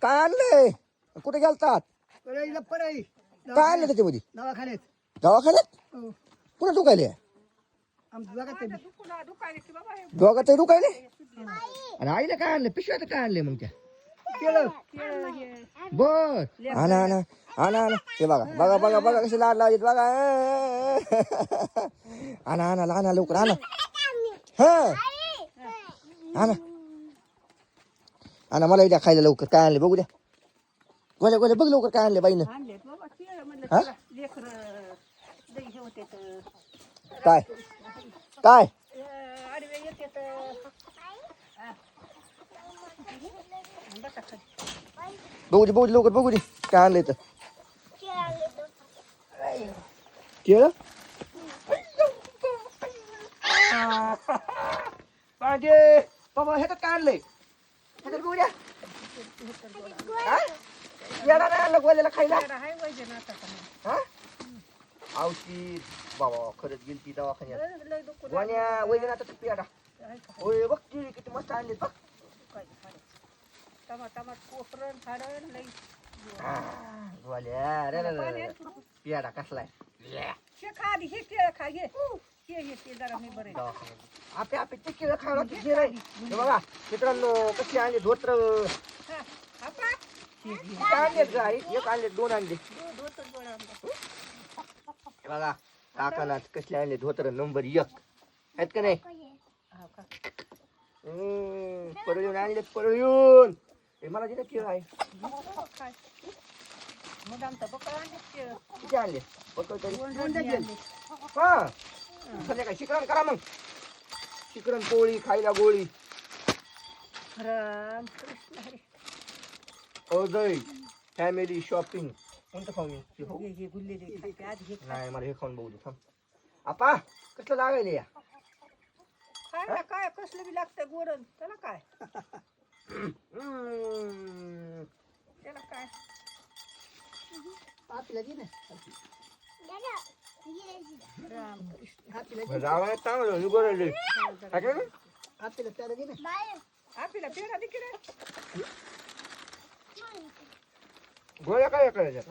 काय आणलंय कुठे गेलतात परळी काय आणलं त्याच्यामध्ये दवाखान्यात दवाखान्यात हो कुठे दुखायले आमचं जगात दोघात दुखायले आणि आईला काय आणलं पिशव्यात काय आणले मग त्या केलं बर आणा आणा आणा आणा ते बघा बघा बघा बघा कशी लाड लावत बघा आणा आणा आणा लवकर आणा हा आणा आणा मला द्या खायला लवकर काय आणले बघू द्या गोल्या गोल्या बघ लवकर काय आणले बाईनं हा? काय काय बघू दे बघू दे लवकर बघू दे काय आणलंय तर केळ पाहिजे बाबा ह्याच्यात काय आणलंय ह्याच्यात बघू द्या काय येणार नाही आणलं गोल्याला खायला हा औषध बाबा खरंच गेली ती दवाखान्यात गोण्या वैजनाचा पियाडा होय बघ केळी किती मस्त आणले बघ पियाडा कसलाय आपे आपे ते केळं खायला बघा मित्रांनो कशी आणले धोत्र आणले गाय एक आणले दोन आणले बघा काकाला कसले आणले धोत्र नंबर 1 आहेत का नाही परळून आणले परळून मला तिथे केळ आहे किती आणले बकळ तरी हा संध्याकाळी शिकरण करा मग शिकरण पोळी खायला गोळी अजय फॅमिली शॉपिंग कोणतं खाऊ मी नाही मला हे खाऊन बघू दे थांब आपा कसलं लागायले या काय कसलं बी लागतंय गोडन त्याला काय त्याला काय आपल्याला दे ना आपल्याला त्याला दे ना आपल्याला पेढा दे की रे गोळ्या काय करायच्या